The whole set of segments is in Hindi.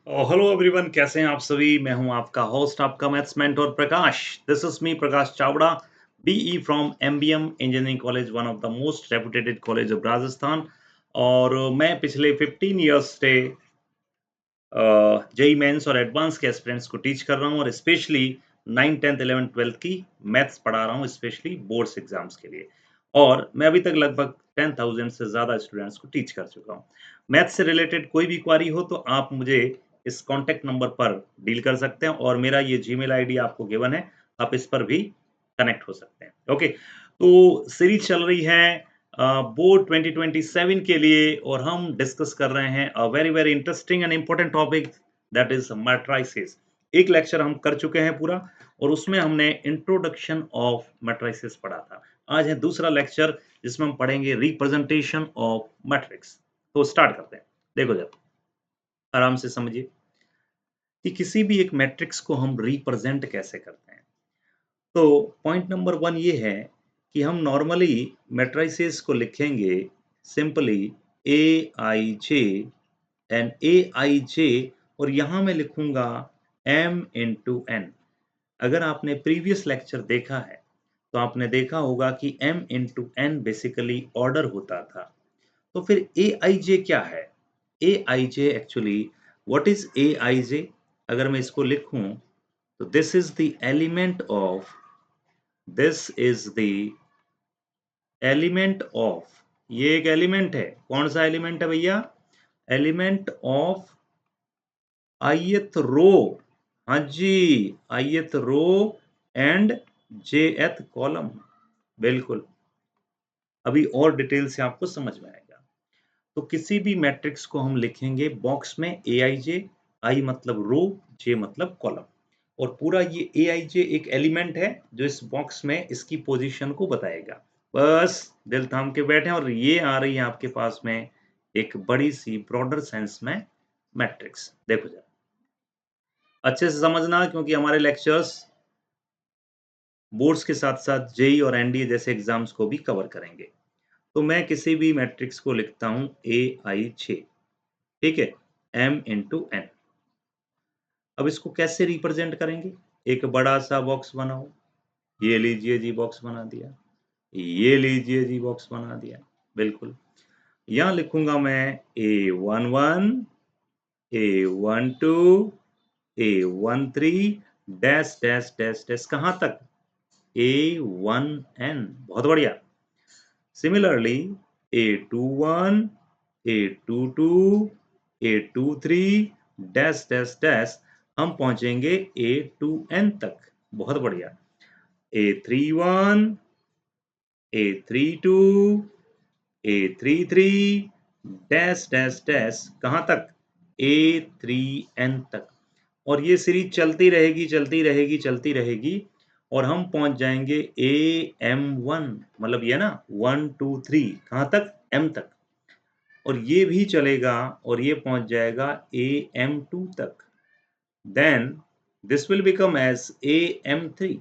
हेलो एवरीवन, कैसे हैं आप सभी। मैं हूं आपका होस्ट, आपका maths mentor Prakash. This is me Prakash Chawda, BE from MBM engineering college, one of the most reputed college of Rajasthan. और मैं पिछले 15 इयर्स से जेई मेंस और एडवांस के एस्पिरेंट्स को टीच कर रहा हूं, और स्पेशली 9, 10th, 11th, 12th की मैथ्स पढ़ा रहा हूं, स्पेशली बोर्ड्स एग्जाम्स के लिए। और मैं अभी तक लगभग 10,000 से ज़्यादा स्टूडेंट्स को टीच कर चुका हूं। मैथ्स से रिलेटेड कोई भी क्वारी हो तो आप मुझे इस कॉन्टैक्ट नंबर पर डील कर सकते हैं, और मेरा ये जीमेल आईडी आपको गिवन है, आप इस पर भी कनेक्ट हो सकते हैं। ओके, तो सीरीज चल रही है बोर्ड 2027 के लिए, और हम डिस्कस कर रहे हैं अ very very interesting and important topic, that is matrices. एक लेक्चर हम कर चुके हैं पूरा, और उसमें हमने इंट्रोडक्शन ऑफ मैट्रिसेस पढ़ा था। आज है दूसरा लेक्चर, जिसमें हम पढ़ेंगे रिप्रेजेंटेशन ऑफ मैट्रिक्स। तो स्टार्ट करते हैं। देखो जरा, आराम से समझिए कि किसी भी एक मैट्रिक्स को हम रिप्रेजेंट कैसे करते हैं। तो पॉइंट नंबर 1 ये है कि हम नॉर्मली मैट्रिसेस को लिखेंगे simply A I J and A I जे, और यहाँ मैं लिखूंगा m इंटू एन। अगर आपने प्रीवियस लेक्चर देखा है तो आपने देखा होगा कि m into N basically order होता था। तो फिर ए आई जे क्या है? A I J actually, what is A I J? अगर मैं इसको लिखूं तो this is the element of, this is the element of, ये एक एलिमेंट है। कौन सा एलिमेंट है भैया? Element of ith row. हाँ जी, ith row and jth column. बिल्कुल, अभी और डिटेल से आपको समझ में आएगा। तो किसी भी मैट्रिक्स को हम लिखेंगे बॉक्स में ए आई जे, आई मतलब रो, जे मतलब कॉलम, और पूरा ये ए आई जे एक एलिमेंट है जो इस बॉक्स में इसकी पोजीशन को बताएगा। बस दिल थाम के बैठे, और ये आ रही है आपके पास में एक बड़ी सी ब्रॉडर सेंस में मैट्रिक्स। देखो जरा, अच्छे से समझना, क्योंकि हमारे लेक्चर्स बोर्ड्स के साथ-साथ जेईई और एनडीए जैसे एग्जाम्स को भी कवर करेंगे। तो मैं किसी भी मैट्रिक्स को लिखता हूँ AI6, ठीक है, m इंटू एन। अब इसको कैसे रिप्रेजेंट करेंगे? एक बड़ा सा बॉक्स बनाओ। ये लीजिए जी, बॉक्स बना दिया। ये लीजिए जी, बॉक्स बना दिया। बिल्कुल, यहाँ लिखूंगा मैं A11, A12, A13, dash dash dash dash, कहाँ तक? A1n। बहुत बढ़िया। Similarly A21, A22, A23, dash dash dash, हम पहुंचेंगे A2n तक। बहुत बढ़िया। A31, A32, A33, dash dash dash, कहाँ तक? A3n तक। और ये सीरीज चलती रहेगी, चलती रहेगी, चलती रहेगी, और हम पहुंच जाएंगे AM1, मतलब ये ना 1 2 3, कहाँ तक? M तक। और ये भी चलेगा, और ये पहुंच जाएगा AM2 तक। Then this will become as AM3।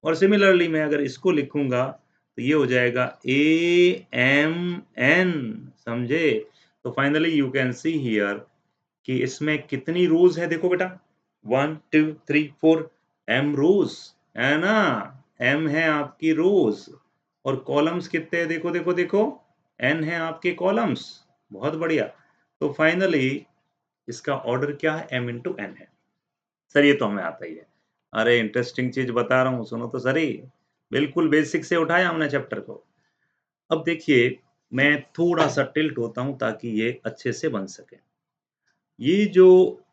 और सिमिलरली मैं अगर इसको लिखूंगा तो ये हो जाएगा AMN। समझे? तो finally you can see here कि इसमें कितनी रोज है। देखो बेटा, 1 2 3 4, m रोज है ना। m है आपकी रोज, और कॉलम्स कितने हैं? देखो देखो देखो, n है आपके कॉलम्स। बहुत बढ़िया। तो फाइनली इसका ऑर्डर क्या है? m इंटू एन है। सर ये तो हमें आता ही है। अरे इंटरेस्टिंग चीज बता रहा हूँ, सुनो तो सही। बिल्कुल बेसिक से उठाया हमने चैप्टर को। अब देखिए, मैं थोड़ा सा टिल्ट होता हूँ ताकि ये अच्छे से बन सके। ये जो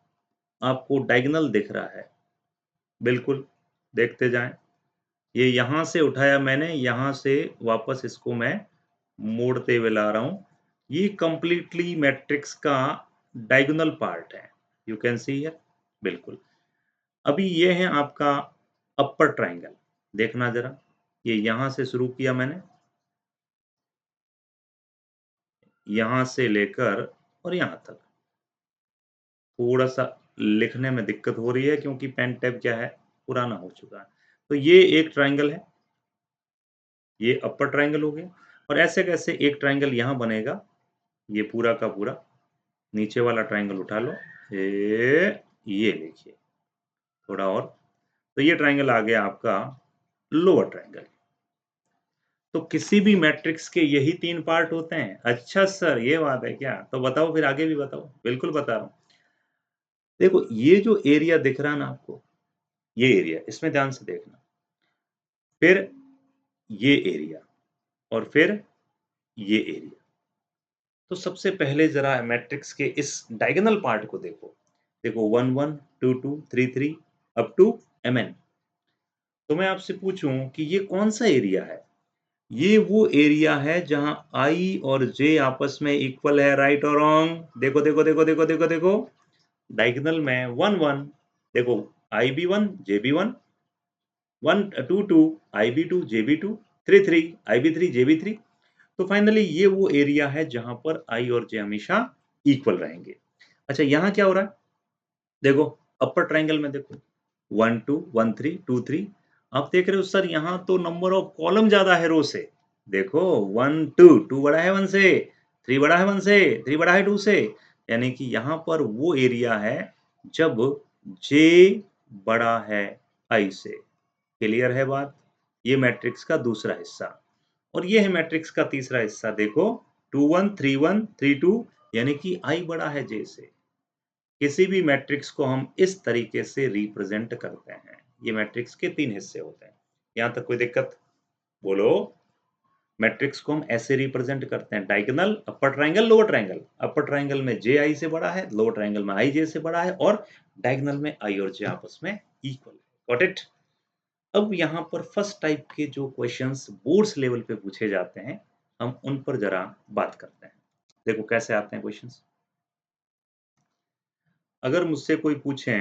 आपको डायगोनल दिख रहा है, बिल्कुल देखते जाएं। ये यहाँ से उठाया मैंने, यहाँ से वापस इसको मैं मोड़ते हुए ला रहा हूँ। ये कंप्लीटली मैट्रिक्स का डायगोनल पार्ट है। You can see here. बिल्कुल। अभी ये है आपका अपर ट्राइंगल। देखना जरा, ये यहाँ से शुरू किया मैंने, यहाँ से लेकर और यहाँ तक। थोड़ा सा लिखने में दिक्कत हो रही है क्योंकि पेन टैब क्या है, पुराना हो चुका है। तो ये एक ट्राइंगल है, ये अपर ट्राइंगल हो गया। और ऐसे कैसे एक ट्राइंगल यहाँ बनेगा, ये पूरा का पूरा नीचे वाला ट्राइंगल उठा लो, ये देखिए थोड़ा और, तो ये ट्राइंगल आ गया आपका लोअर ट्राइंगल। तो किसी भी मैट्रिक्स के यही 3 पार्ट होते हैं? अच्छा सर ये बात है क्या? तो बताओ फिर आगे भी बताओ। बिल्कुल बता रहा हूँ। देखो ये जो एरिया दिख रहा है ना आपको, ये एरिया इसमें ध्यान से देखना। फिर ये एरिया और फिर ये एरिया। तो सबसे पहले ज़रा मैट्रिक्स के इस डायगोनल पार्ट को देखो। देखो 1 1 2 2 3 3 अप टू mn। तो मैं आपसे पूछूं कि ये कौन सा एरिया है? ये वो एरिया है जहां i और j आपस में इक्वल है, राइट और रॉन्ग? देखो देखो देखो देखो देखो देखो डायगोनल में 1 1 देखो i भी 1 j भी 1 1 2 2 i भी 2 j भी 2 3 3 i भी 3 j भी 3। तो फाइनली ये वो एरिया है जहां पर i और j हमेशा इक्वल रहेंगे। अच्छा यहाँ क्या हो रहा है? देखो अपर ट्रायंगल में देखो 1 2 1 3 2 3। आप देख रहे हो सर यहाँ तो नंबर ऑफ कॉलम ज्यादा है रो से। देखो 1 2 2 बड़ा है 1 से, 3 बड़ा है 1 से, 3 बड़ा है 2 से। यानी कि यहाँ पर वो एरिया है जब j बड़ा है i से। क्लियर है बात? ये मैट्रिक्स का दूसरा हिस्सा। और ये है मैट्रिक्स का तीसरा हिस्सा। देखो 2 1 3 1 3 2 यानी कि i बड़ा है j से। किसी भी मैट्रिक्स को हम इस तरीके से रिप्रेजेंट करते हैं। ये मैट्रिक्स के 3 हिस्से होते हैं। यहाँ तक कोई दिक्कत? बोलो। मैट्रिक्स को हम ऐसे रिप्रेजेंट करते हैं, डायगोनल, अपर ट्रायंगल, लोअर ट्रायंगल। अपर ट्रायंगल में जे आई से बड़ा है, लोअर ट्रायंगल में आई जे से बड़ा है, और डायगोनल में आई और जे आपस में इक्वल है। Got it? अब यहाँ पर फर्स्ट टाइप के जो क्वेश्चंस बोर्ड्स लेवल पे पूछे जाते हैं, हम उन पर जरा बात करते हैं। देखो कैसे आते हैं क्वेश्चंस। अगर मुझसे कोई पूछे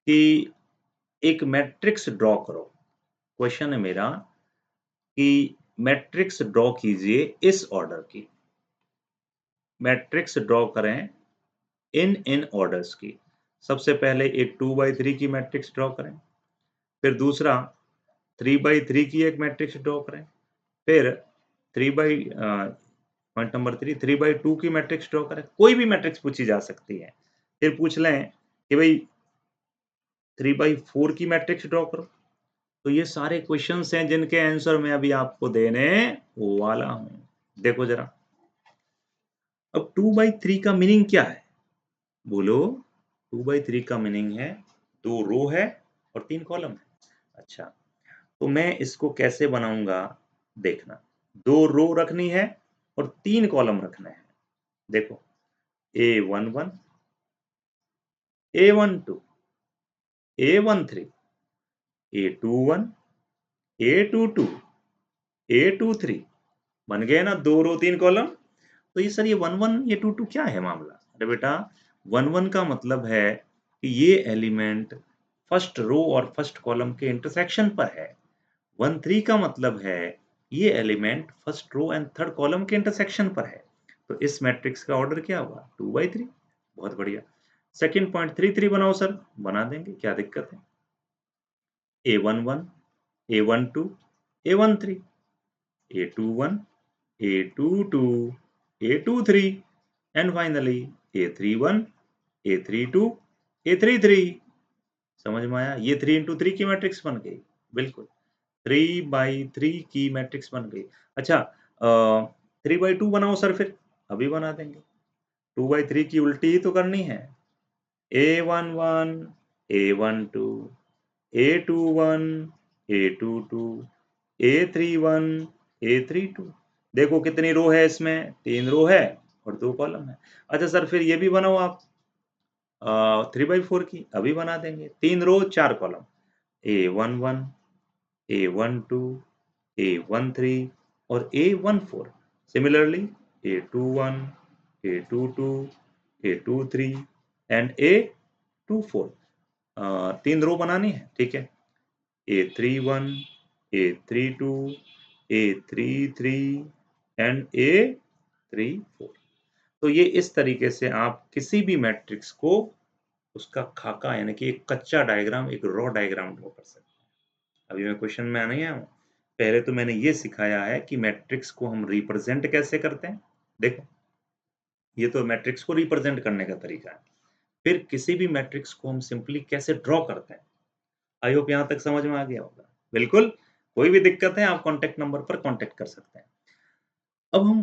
कि एक मैट्रिक्स ड्रॉ करो, क्वेश्चन है मेरा कि मैट्रिक्स ड्रॉ कीजिए इस ऑर्डर की। मैट्रिक्स ड्रॉ करें इन ऑर्डर्स की। सबसे पहले एक 2/3 की मैट्रिक्स ड्रॉ करें, फिर दूसरा 3/3 की एक मैट्रिक्स ड्रॉ करें, फिर 3 बाई पॉइंट नंबर 3/2 की मैट्रिक्स ड्रॉ करें। कोई भी मैट्रिक्स पूछी जा सकती है। फिर पूछ लें कि भाई 3/4 की मैट्रिक्स ड्रॉ करो। तो ये सारे क्वेश्चंस हैं जिनके आंसर मैं अभी आपको देने वाला हूं। देखो जरा, अब 2/3 का मीनिंग क्या है? बोलो। 2/3 का मीनिंग है 2 रो है और 3 कॉलम है। अच्छा, तो मैं इसको कैसे बनाऊंगा? देखना, 2 रो रखनी है और 3 कॉलम रखने हैं। देखो A11 A12 A13 A21 A22 A23। बन गए ना 2 रो 3 कॉलम। तो ये सर ये 11 ये 22 क्या है मामला? अरे बेटा 11 का मतलब है कि ये एलिमेंट फर्स्ट रो और फर्स्ट कॉलम के इंटरसेक्शन पर है। 13 का मतलब है ये element first row and third column के इंटरसेक्शन पर है। तो इस मैट्रिक्स का ऑर्डर क्या हुआ? 2/3। बहुत बढ़िया। सेकंड पॉइंट 3 3 बनाओ सर। बना देंगे, क्या दिक्कत है? A11 A12 A13 A21 A22 A23 and finally A31 A32 A33। समझ में आया? ये 3 into 3 की मैट्रिक्स बन गई। बिल्कुल 3/3 की मैट्रिक्स बन गई। अच्छा 3/2 बनाओ सर फिर। अभी बना देंगे। 2/3 की उल्टी ही तो करनी है। A11 A12 A21 A22 A31 A32। देखो कितनी रो है इसमें? 3 रो है और 2 कॉलम है। अच्छा सर फिर ये भी बनाओ आप 3/4 की। अभी बना देंगे। 3 रो 4 कॉलम। A11 A12 A13 और A14। Similarly A21 A22 A23 and A24। 3 रो बनानी है, ठीक है। A31 A32 A33 and A34। तो ये इस तरीके से आप किसी भी मैट्रिक्स को उसका खाका यानी कि एक कच्चा डायग्राम, एक रॉ डायग्राम ड्रॉ कर सकते हैं। अभी मैं क्वेश्चन में नहीं आया हूँ। पहले तो मैंने ये सिखाया है कि मैट्रिक्स को हम रिप्रेजेंट कैसे करते हैं। देखो ये तो मैट्रिक्स को रिप्रेजेंट करने का तरीका है। फिर किसी भी मैट्रिक्स को हम सिंपली कैसे ड्रॉ करते हैं? आई होप यहाँ तक समझ में आ गया होगा। बिल्कुल, कोई भी दिक्कत है आप कॉन्टैक्ट नंबर पर कॉन्टैक्ट कर सकते हैं। अब हम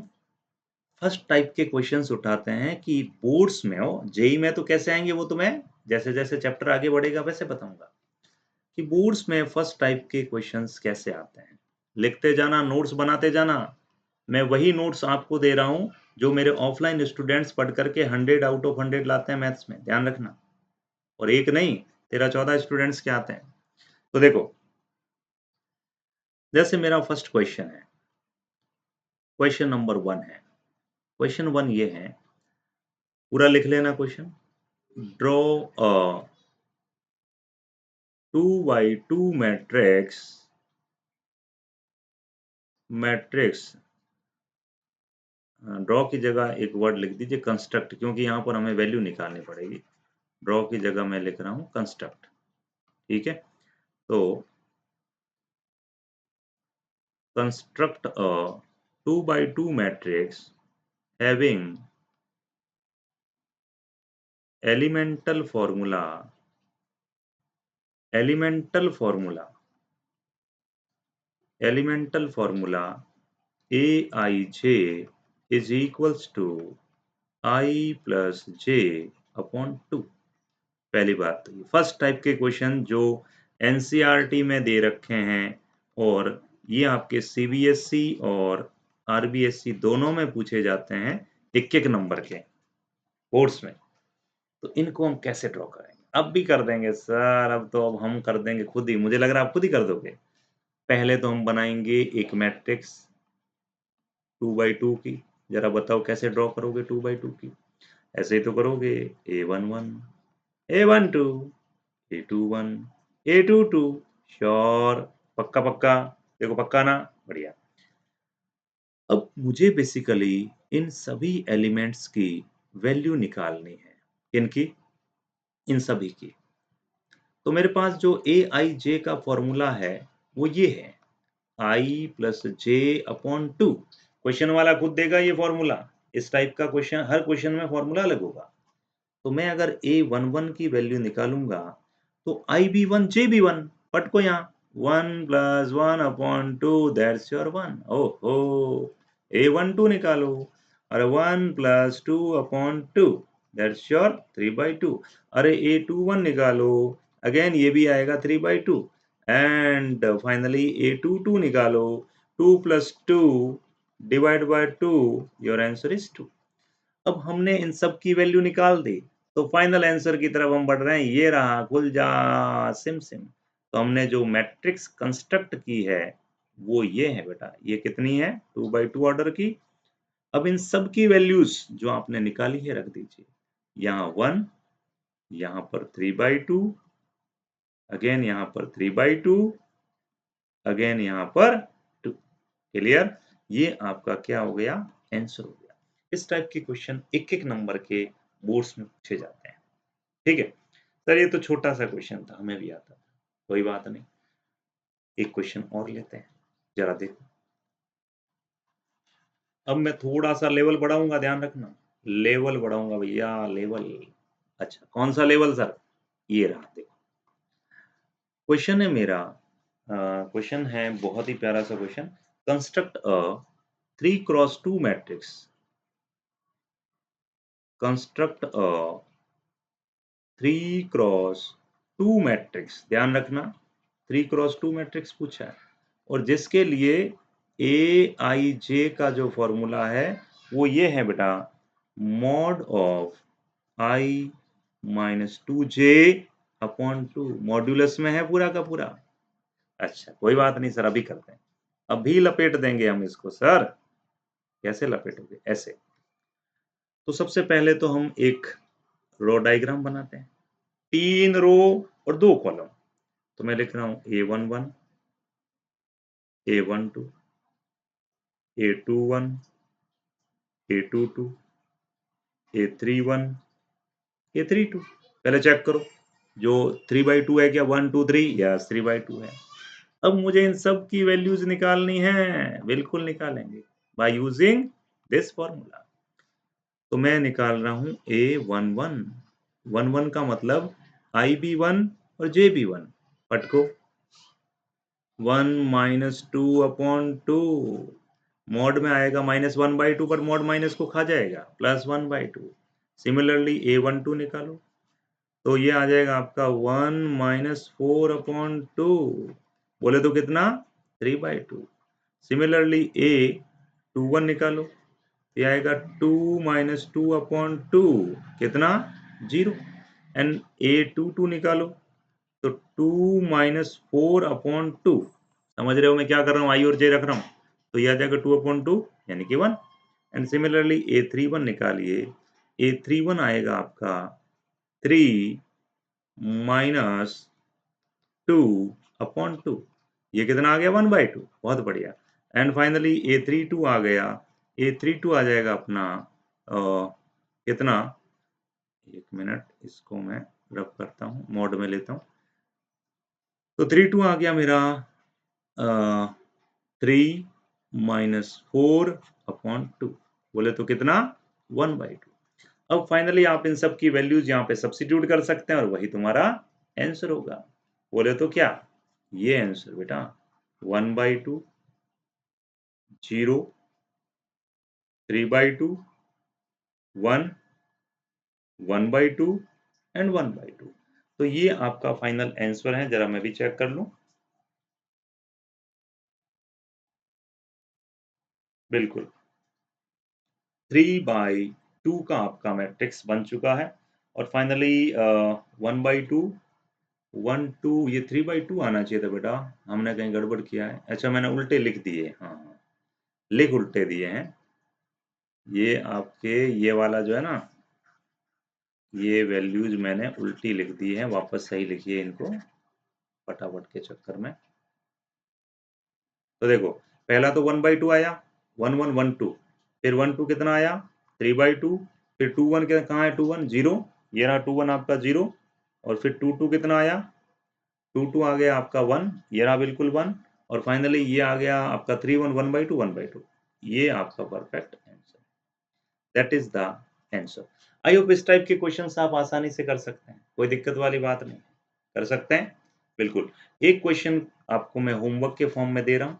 फर्स्ट टाइप के क्वेश्चंस उठाते हैं कि बोर्ड्स में हो, जेईई में तो कैसे आएँगे वो तो मैं जैसे-जैसे चैप्टर आगे बढ़ेगा वैसे बताऊँगा, कि बोर्ड्स में फर्स्ट टाइप के क्वेश्चंस कैसे आते हैं। लिखते जाना, नोट्स बनाते जाना, मैं वही नोट्स आपको दे रहा हूँ, जो मेरे ऑफलाइन स्टूडेंट्स पढ़ कर के 100 आउट ऑफ 100 लाते हैं मैथ्स में, ध्यान रखना। और एक नहीं, 13-14 स्टूडेंट्स के आते हैं। तो देखो, जैसे मेरा फर्स्ट क्वेश्चन है, क्वेश्चन नंबर 1 है। क्वेश्चन 1 ये है, पूरा लिख लेना question. Draw a 2 by 2 matrix draw की जगह एक वर्ड लिख दीजिए कंस्ट्रक्ट, क्योंकि यहाँ पर हमें वैल्यू निकालनी पड़ेगी। ड्रॉ की जगह मैं लिख रहा हूँ कंस्ट्रक्ट, ठीक है? तो construct a 2 by 2 matrix having elemental formula elemental formula elemental formula aij is equals to I plus j upon 2। पहली बात तो ये फर्स्ट टाइप के क्वेश्चन जो एनसीईआरटी में दे रखे हैं और ये आपके सीबीएसई और आरबीएसई दोनों में पूछे जाते हैं एक-एक नंबर के बोर्ड्स में। तो इनको हम कैसे ड्रॉ करेंगे? अब भी कर देंगे सर, अब हम कर देंगे खुद ही, मुझे लग रहा है आप खुद ही कर दोगे। पहले तो हम बनाएँगे एक मैट्रिक्स 2 बाई 2 की, ज़रा बताओ कैसे ड्रॉ करोगे 2 बाई 2 की? ऐसे ही तो करोगे A11, A12, A21, A22 sure, पक्का-पक्का, देखो पक्का ना? बढ़िया। अब मुझे बेसिकली इन सभी एलिमेंट्स की वैल्यू निकालनी है। किनकी? इन सभी की। तो मेरे पास जो aij का फ़ॉर्मूला है, वो ये है I plus J upon 2। Question वाला खुद देगा ये फ़ॉर्मूला। इस टाइप का क्वेश्चन हर क्वेश्चन में फ़ॉर्मूला अलग होगा। तो मैं अगर A11 की वैल्यू निकालूँगा, तो IB1 JB1 पटको यहाँ 1 प्लस 1 अपॉन 2 दैट्स योर 1। ओहो! A12 निकालो और 1 प्लस 2 अपॉन 2 दैट्स योर 3/2। अरे A21 निकालो, अगेन ये भी आएगा 3/2 एंड फाइनली A22 निकालो, 2 plus 2 divide by 2 your answer is 2। अब हमने इन सब की वैल्यू निकाल दी, तो फाइनल आंसर की तरफ हम बढ़ रहे हैं, ये रहा खुल जा सिम सिम। तो हमने जो मैट्रिक्स कंस्ट्रक्ट की है, वो ये है बेटा, ये कितनी है 2 बाई 2 ऑर्डर की। अब इन सब की वैल्यूज जो आपने निकाली है रख दीजिए, यहाँ 1, यहाँ पर 3/2, अगेन यहाँ पर 3/2, अगेन यहाँ पर 2। क्लियर? ये आपका क्या हो गया? आंसर हो गया। इस टाइप के क्वेश्चन एक-एक नंबर के बोर्ड्स में पूछे जाते हैं। ठीक है? सर ये तो छोटा-सा क्वेश्चन था, हमें भी आता था। कोई बात नहीं। एक क्वेश्चन और लेते हैं, ज़रा देखो। अब मैं थोड़ा-सा लेवल बढ़ाऊँगा, ध्यान रखना। लेवल बढ़ाऊँगा भैया, लेवल। अच्छा, कौन-सा लेवल सर? ये रहा देखो। क्वेश्चन है मेरा क्वेश्चन है बहुत ही प्यारा-सा question. Construct a 3 cross 2 matrix. Construct a 3 cross 2 matrix, ध्यान रखना 3 क्रॉस 2 मैट्रिक्स पूछा है और जिसके लिए aij का जो फॉर्मूला है वो ये है बेटा, mod of i minus 2j upon 2। Modulus में है पूरा का पूरा। अच्छा कोई बात नहीं सर, अभी करते हैं, अभी लपेट देंगे हम इसको सर। कैसे लपेटोगे? ऐसे। तो सबसे पहले तो हम एक रो डायग्राम बनाते हैं, 3 रो और 2 कॉलम। तो मैं लिख रहा हूँ A11, A12, A21, A22, A31, A32। पहले चेक करो, जो 3/2 है क्या? 1, 2, 3? यस 3/2 है। अब मुझे इन सब की वैल्यूज निकालनी है, बिल्कुल निकालेंगे बाय यूजिंग दिस फॉर्मूला। तो मैं निकाल रहा हूं A11। 11 का मतलब IB1 और JB1। पट को 1 माइनस 2/2 मॉड में आएगा -1/2, पर मॉड माइनस को खा जाएगा, +1/2। सिमिलरली A12 निकालो तो ये आ जाएगा आपका 1 माइनस 4/2, बोले तो कितना 3/2। सिमिलरली A21 निकालो, ये आएगा 2 माइनस 2/2 कितना 0। एंड A22 निकालो तो 2 माइनस 4/2। समझ रहे हो मैं क्या कर रहा हूँ, आई और जे रख रहा हूँ, तो ये आ जाएगा 2/2 यानी कि 1। एंड सिमिलरली A31 निकालिए, A31 आएगा आपका 3 माइनस 2/2, ये कितना आ गया 1/2, बहुत बढ़िया। एंड फाइनली A32 आ गया, A32 आ जाएगा अपना कितना, एक मिनट इसको मैं रब करता हूँ, मोड में लेता हूँ। तो 32 आ गया मेरा 3 माइनस 4/2, बोले तो कितना 1/2। अब फाइनली आप इन सब की वैल्यूज यहाँ पे सब्स्टिट्यूट कर सकते हैं और वही तुम्हारा आंसर होगा। बोले तो क्या, ये आंसर बेटा 1/2, 0, 3/2, 1, 1/2 एंड 1/2। तो ये आपका फाइनल आंसर है। जरा मैं भी चेक कर लूं। बिल्कुल 3/2 का आपका मैट्रिक्स बन चुका है। और फाइनली 1/2, 1 2, ये 3/2 आना चाहिए था बेटा, हमने कहीं गड़बड़ किया है। अच्छा मैंने उल्टे लिख दिए, हाँ लिख उल्टे दिए हैं। ये आपके ये वाला जो है ना, ये वैल्यूज मैंने उल्टी लिख दी है, वापस सही लिखिए इनको फटाफट के चक्कर में। तो देखो पहला तो 1/2 आया, 1 1 1 2, फिर 1 2 कितना आया 3/2, फिर 2 1 कहाँ है 2 1 0, ये रहा 2 1 आपका 0, और फिर 2 2 कितना आया 2 2 आ गया आपका 1, ये रहा बिल्कुल 1, और फाइनली ये आ गया आपका 3 1 1/2 1/2। ये आपका perfect answer, that is the answer. I hope इस टाइप के क्वेश्चंस आप आसानी से कर सकते हैं, कोई दिक्कत वाली बात नहीं, कर सकते हैं बिल्कुल। एक क्वेश्चन आपको मैं होमवर्क के फॉर्म में दे रहा हूं,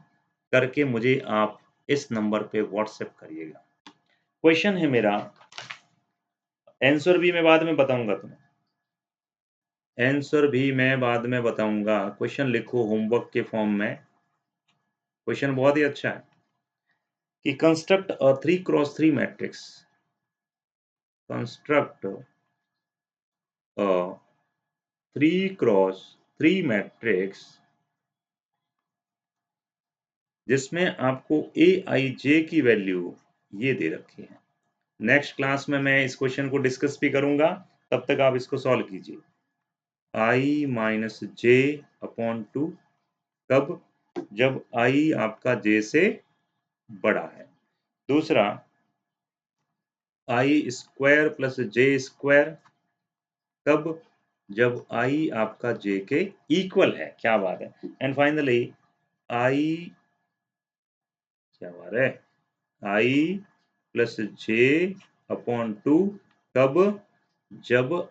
करके मुझे आप इस नंबर पे व्हाट्सएप करिएगा। क्वेश्चन है मेरा, आंसर भी मैं बाद में बताऊंगा तुम्हें, आंसर भी मैं बाद में बताऊंगा। क्वेश्चन लिखो होमवर्क के फॉर्म में। क्वेश्चन बहुत ही अच्छा है कि construct a 3x3 matrix, construct a 3x3 matrix जिसमें आपको aij की वैल्यू ये दे रखी है। नेक्स्ट क्लास में मैं इस क्वेश्चन को डिस्कस भी करूंगा, तब तक आप इसको सॉल्व कीजिए। i माइनस j/2 कब, जब i आपका j से बड़ा है। दूसरा i square plus j square कब, जब i आपका j के इक्वल है। क्या बात है। एंड फाइनली i, क्या बात है, i प्लस j/2 कब, जब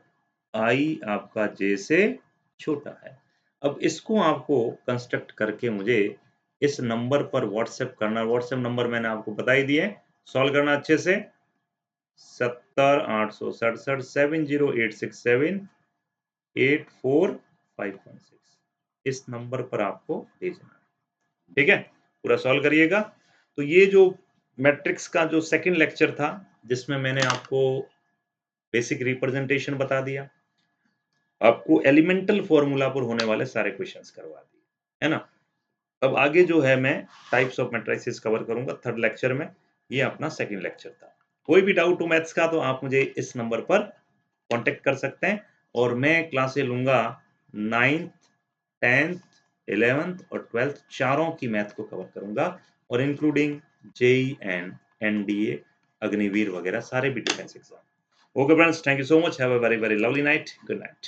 i आपका j से छोटा है। अब इसको आपको कंस्ट्रक्ट करके मुझे इस नंबर पर व्हाट्सएप करना। व्हाट्सएप नंबर मैंने आपको बता ही दिया है, सॉल्व करना अच्छे से। 70,867,7084516 इस नंबर पर आपको भेजना है, ठीक है। पूरा सॉल्व करिएगा। तो ये जो मैट्रिक्स का जो सेकंड लेक्चर था, जिसमें मैंने आपको बेसिक रिप्रेजेंटेशन बता दिया, आपको एलिमेंटल फॉर्मूला पर होने वाले सारे क्वेश्चंस करवा दिए, है ना। अब आगे जो है मैं टाइप्स ऑफ मैट्रिसेस कवर करूंगा थर्ड लेक्चर में। ये अपना सेकंड लेक्चर था। कोई भी डाउट हो मैथ्स का तो आप मुझे इस नंबर पर कांटेक्ट कर सकते हैं, और मैं क्लासें लूंगा 9th, 10th, 11th और 12th चारों की मैथ को कवर करूंगा, और including JEE and NDA, Agniveer वगैरह सारे भी defence exam. Okay friends, thank you so much, have a very very lovely night, good night.